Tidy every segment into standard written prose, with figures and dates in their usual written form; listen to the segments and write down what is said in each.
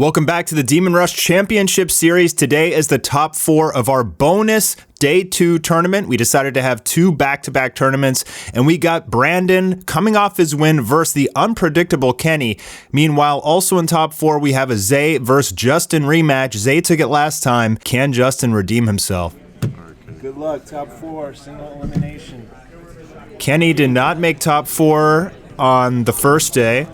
Welcome back to the Demon Rush Championship Series. Today is the top 4 of our bonus Day 2 tournament. We decided to have 2 back-to-back tournaments, and we got Brandon coming off his win versus the unpredictable Kenny. Meanwhile, also in top 4, we have a Zay versus Justin rematch. Zay took it last time. Can Justin redeem himself? Good luck, top 4, single elimination. Kenny did not make top 4 on the first day.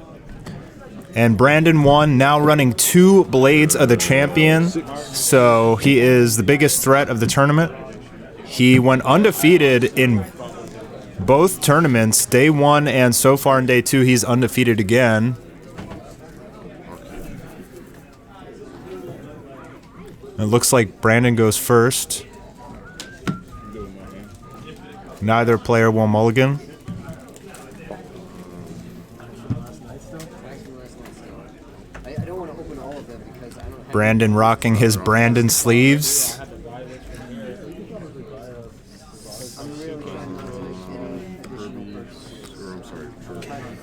And Brandon won, now running 2 Blades of the Champion, so he is the biggest threat of the tournament. He went undefeated in both tournaments, day 1 and so far in day 2, he's undefeated again. It looks like Brandon goes first. Neither player will mulligan. Brandon rocking his Brandon sleeves.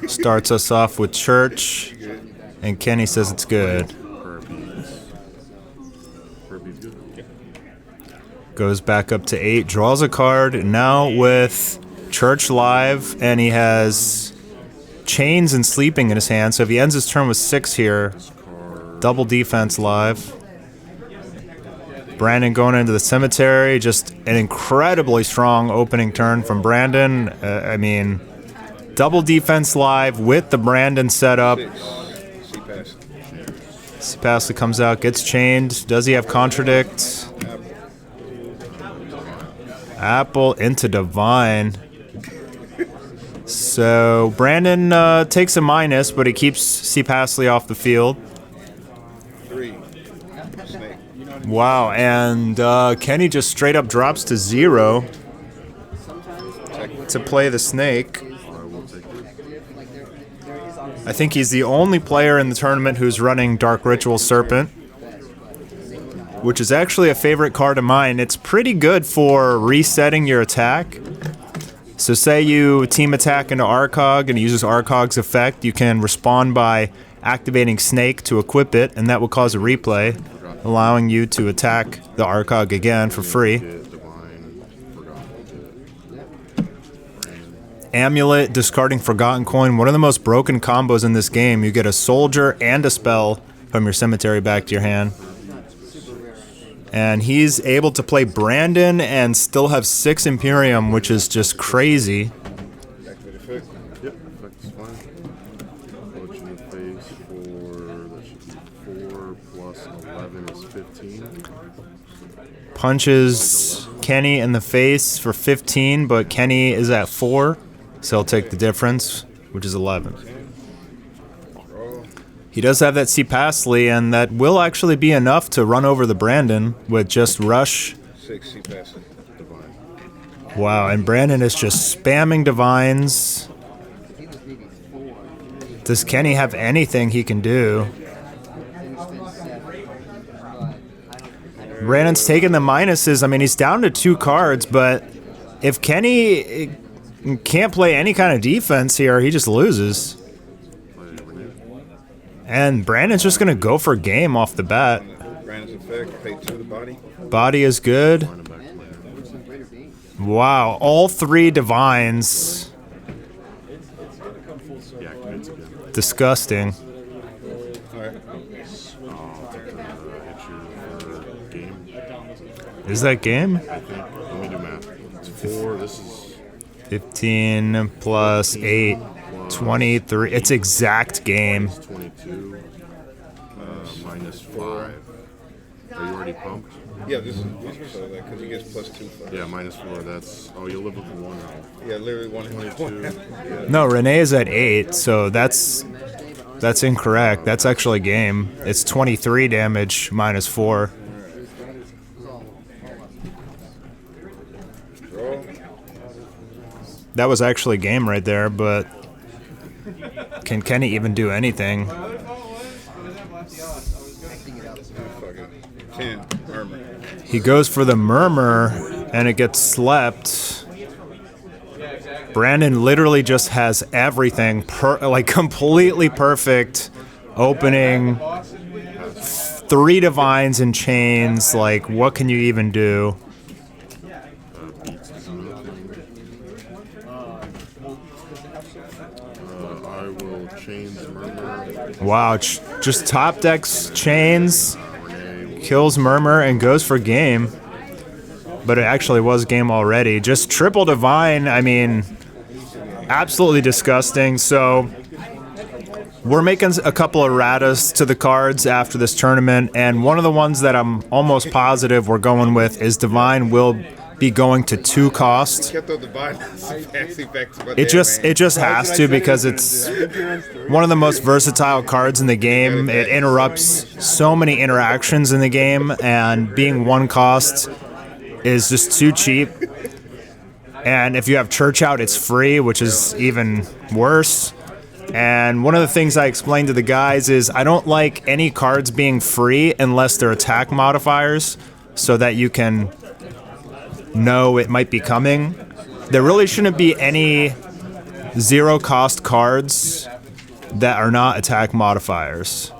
Starts us off with Church, and Kenny says it's good. Goes back up to 8, draws a card, now with Church live, and he has Chains and Sleeping in his hand, so if he ends his turn with 6 here, double defense live. Brandon going into the cemetery. Just an incredibly strong opening turn from Brandon. I mean, double defense live with the Brandon setup. Sepassly comes out, gets chained. Does he have contradict? Apple into Divine. So Brandon takes a minus, but he keeps Sepassly off the field. Wow, and Kenny just straight up drops to 0 to play the snake. I think he's the only player in the tournament who's running Dark Ritual Serpent, which is actually a favorite card of mine. It's pretty good for resetting your attack. So say you team attack into Arcog and it uses Arcog's effect, you can respond by activating Snake to equip it, and that will cause a replay, allowing you to attack the Arcog again for free. Amulet, discarding Forgotten Coin, one of the most broken combos in this game. You get a soldier and a spell from your cemetery back to your hand. And he's able to play Brandon and still have 6 Imperium, which is just crazy. Punches Kenny in the face for 15, but Kenny is at 4, so he'll take the difference, which is 11. He does have that Sepassly, and that will actually be enough to run over the Brandon with just Rush. 6 Sepassly. Wow, and Brandon is just spamming Divines. Does Kenny have anything he can do? Brandon's taking the minuses. I mean, he's down to 2 cards, but if Kenny can't play any kind of defense here, he just loses. And Brandon's just going to go for game off the bat. Brandon's effect, pay 2 to the body. Body is good. Wow, all 3 Divines. Disgusting. Is that game? Let me do math. It's 4. This is 15 plus 8, 23. It's exact game. 22. Minus 5. Are you already pumped? Yeah, this is so that because he gets plus 2. Yeah, minus 4. That's you'll live with the 1 now. Yeah, literally 122. Yeah. No, Renee is at 8, so that's incorrect. That's actually game. It's 23 damage minus 4. That was actually game right there, but can Kenny even do anything? 10, Murmur. He goes for the Murmur, and it gets slept. Brandon literally just has everything, like completely perfect opening. 3 divines and chains. Like, what can you even do? Beats is nothing. I will chains murmur. Wow, just top decks chains, Renee. kills Murmur, and goes for game. But it actually was game already. Just triple divine, I mean, absolutely disgusting. So we're making a couple of ratas to the cards after this tournament, and one of the ones that I'm almost positive we're going with is divine will be going to 2 cost. Kept on the body. Fancy back to my It just has to, because it's one of the most versatile cards in the game. It interrupts so many interactions in the game, and being 1 cost is just too cheap. And if you have Church out, it's free, which is even worse. And one of the things I explained to the guys is I don't like any cards being free unless they're attack modifiers, so that you can know it might be coming. There really shouldn't be any 0 cost cards that are not attack modifiers.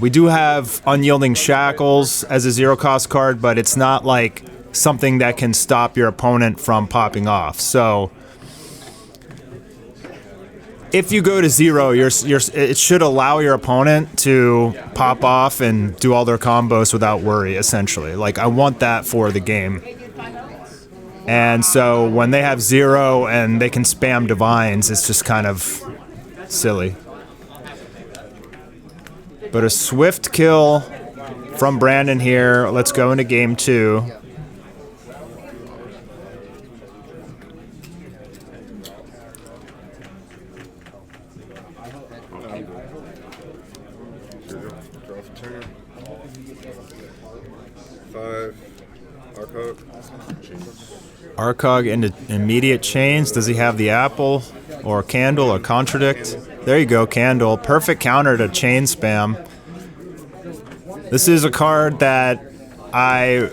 We do have Unyielding Shackles as a 0 cost card, but it's not like something that can stop your opponent from popping off. So if you go to 0, it should allow your opponent to pop off and do all their combos without worry, essentially. Like, I want that for the game. And so when they have 0 and they can spam divines, it's just kind of silly. But a swift kill from Brandon here. Let's go into game 2. Draw for turn. 5. Arcog. Arcog into immediate chains. Does he have the apple or candle or contradict? There you go, candle. Perfect counter to chain spam. This is a card that I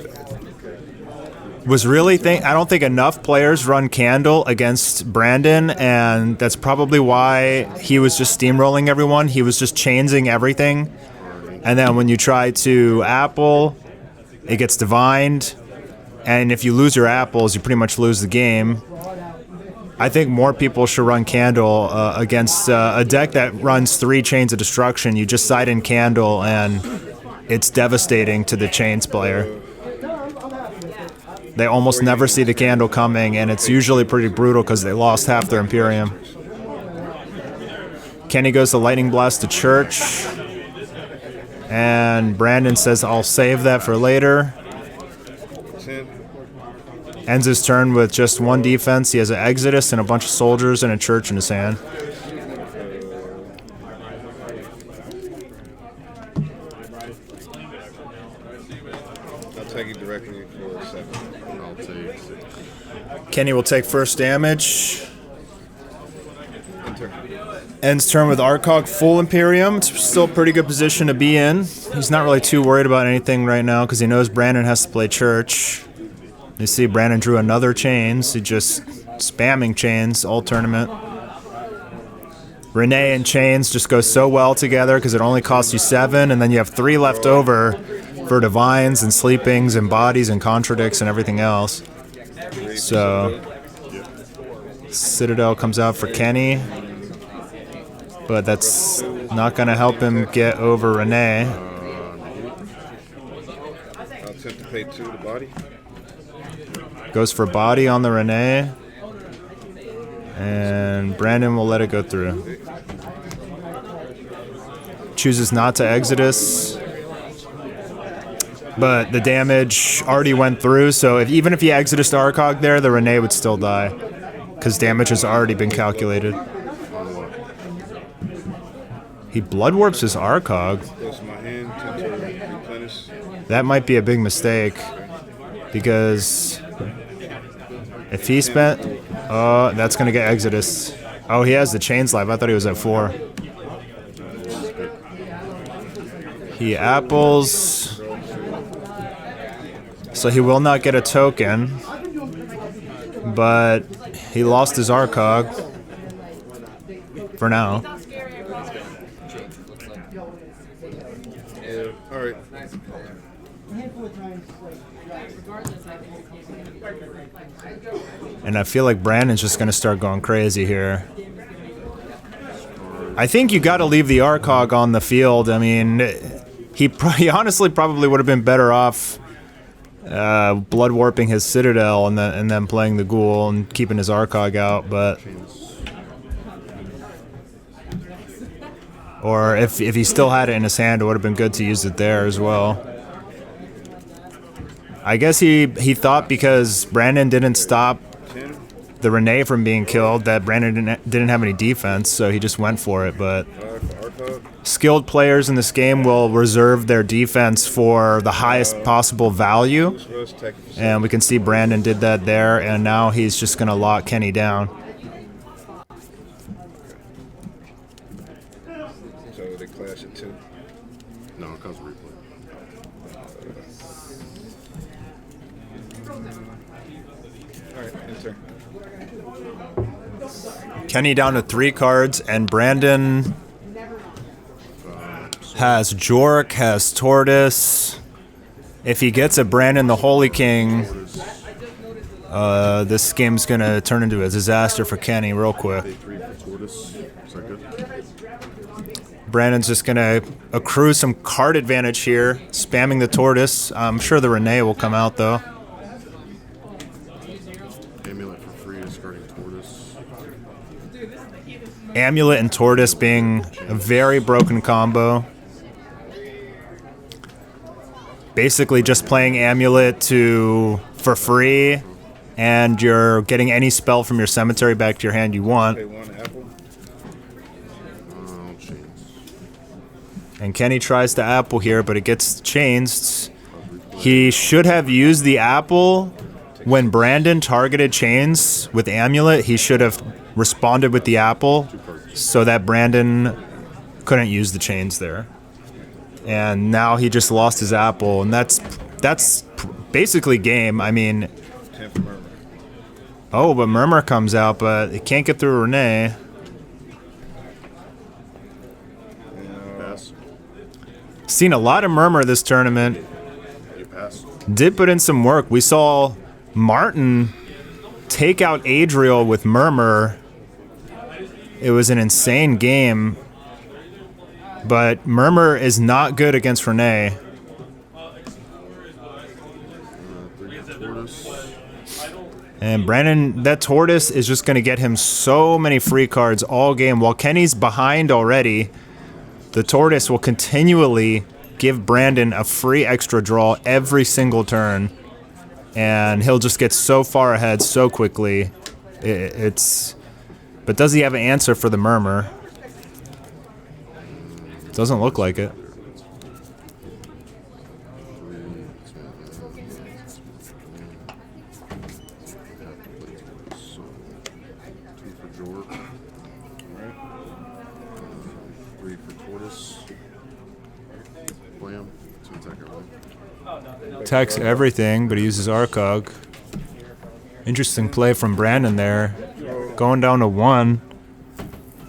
was really I don't think enough players run candle against Brandon, and that's probably why he was just steamrolling everyone. He was just chainsing everything. And then when you try to apple, it gets divined. And if you lose your apples, you pretty much lose the game. I think more people should run Candle against a deck that runs 3 Chains of Destruction. You just side in Candle, and it's devastating to the Chains player. They almost never see the Candle coming, and it's usually pretty brutal because they lost half their Imperium. Kenny goes to Lightning Blast to Church. And Brandon says, I'll save that for later. 10. Ends his turn with just 1 defense. He has an Exodus and a bunch of soldiers and a Church in his hand. I'll take it directly for 7. I'll take 6. Kenny will take first damage. Enter. Ends turn with Arcog full Imperium. It's still a pretty good position to be in. He's not really too worried about anything right now because he knows Brandon has to play Church. You see Brandon drew another Chains. He just spamming Chains all tournament. Renee and Chains just go so well together because it only costs you 7, and then you have 3 left over for Divines and Sleepings and Bodies and Contradicts and everything else. So Citadel comes out for Kenny, but that's not going to help him get over Renee. I'll attempt to pay 2 to body. Goes for Body on the Renee, and Brandon will let it go through. Chooses not to Exodus, but the damage already went through, so even if he Exodus to Arcog there, the Renee would still die, because damage has already been calculated. He Blood Warps his Arcog. Goes to my hand, 10 to replenish. That might be a big mistake, because if he spent... Oh, that's going to get Exodus. Oh, he has the Chains Life. I thought he was at 4. He apples. So he will not get a token. But he lost his Arcog. For now. Yeah. All right. And I feel like Brandon's just going to start going crazy here. I think you got to leave the Arcog on the field. I mean, he honestly probably would have been better off blood warping his Citadel and then playing the Ghoul and keeping his Arcog out. But or if he still had it in his hand, it would have been good to use it there as well. I guess he thought because Brandon didn't stop the Renee from being killed that Brandon didn't have any defense, so he just went for it. But skilled players in this game will reserve their defense for the highest possible value, and we can see Brandon did that there, and now he's just going to lock Kenny down. So they clash at 2. No, it comes replay. All right, enter. Kenny down to 3 cards, and Brandon has Jork, has Tortoise. If he gets a Brandon the Holy King, this game's going to turn into a disaster for Kenny real quick. 3 for Tortoise. Is that good? Brandon's just going to accrue some card advantage here, spamming the Tortoise. I'm sure the Renee will come out, though. Amulet for free, discarding Tortoise. Amulet and Tortoise being a very broken combo. Basically just playing Amulet for free, and you're getting any spell from your cemetery back to your hand you want. Okay, 1 apple. Chains. And Kenny tries to apple here, but it gets changed. He should have used the apple when Brandon targeted chains with Amulet. He should have responded with the apple so that Brandon couldn't use the chains there. And now he just lost his apple, and that's basically game. I mean, 10 for Murmur. oh, but Murmur comes out, but it can't get through Renee. Pass. Seen a lot of Murmur this tournament. You pass. Did put in some work. We saw Martin take out Adriel with Murmur. It was an insane game. But Murmur is not good against Renee. 3 for Tortoise. And Brandon, that Tortoise is just going to get him so many free cards all game. While Kenny's behind already, the Tortoise will continually give Brandon a free extra draw every single turn. And he'll just get so far ahead so quickly. But does he have an answer for the Murmur? Doesn't look like it. 2 for Jork. 3 for Tortoise. Blam. 2 attack everything. Attacks everything, but he uses Arcog. Interesting play from Brandon there. Going down to 1.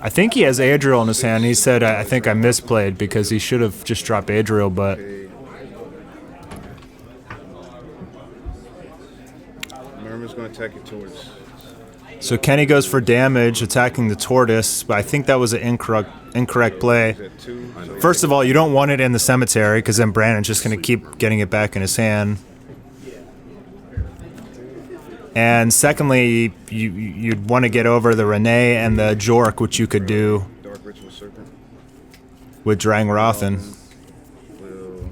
I think he has Adriel in his hand. He said, I think I misplayed because he should have just dropped Adriel, but Murmur's going to attack your Tortoise. so Kenny goes for damage, attacking the Tortoise, but I think that was an incorrect play. Is that 2? So First of all, you don't want it in the cemetery because then Brandon's just going to keep getting it back in his hand. And secondly, you'd want to get over the Renee and the Jork, which you could do Dark Ritual Serpent. with Drang Rothen. Will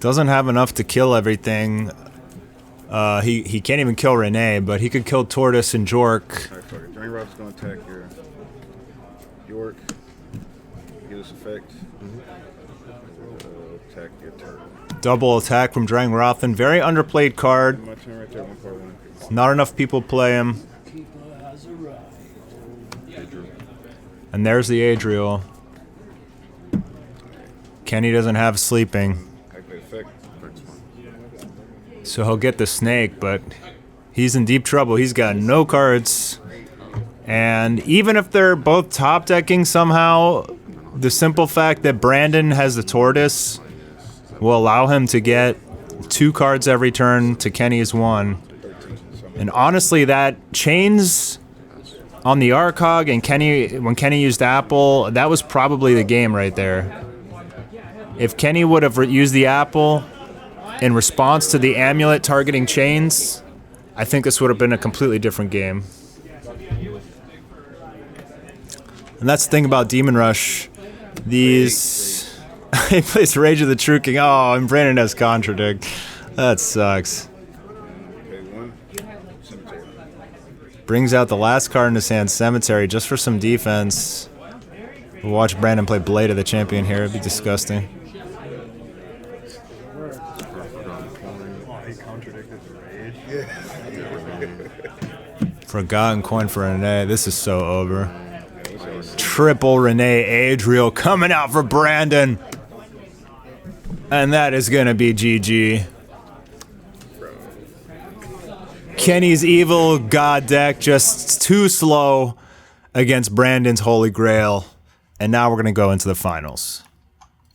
Doesn't have enough to kill everything. He can't even kill Renee, but he could kill Tortoise and Jork. Alright, fuck it. Drain Rob's going to attack your York. Get this effect. Attack your turtle. Double attack from Drang Rothen. Very underplayed card. My turn right there. 1 card, 1. Not enough people play him. And there's the Adriel. Kenny doesn't have sleeping, Activate effect. so he'll get the snake, but he's in deep trouble. He's got no cards. And even if they're both top decking somehow, the simple fact that Brandon has the tortoise will allow him to get 2 cards every turn to Kenny's 1. And honestly, that chains on the Arcog and when Kenny used Apple, that was probably the game right there. If Kenny would have used the Apple in response to the amulet targeting chains, I think this would have been a completely different game. And that's the thing about Demon Rush. These... he plays Rage of the True King. Oh, and Brandon has Contradict. That sucks. Brings out the last card in his hand, Cemetery, just for some defense. We'll watch Brandon play Blade of the Champion here. It'd be disgusting. Forgotten Coin for Renee. This is so over. Triple Renee Adriel coming out for Brandon. And that is going to be GG. Kenny's Evil God deck just too slow against Brandon's Holy Grail. And now we're going to go into the finals.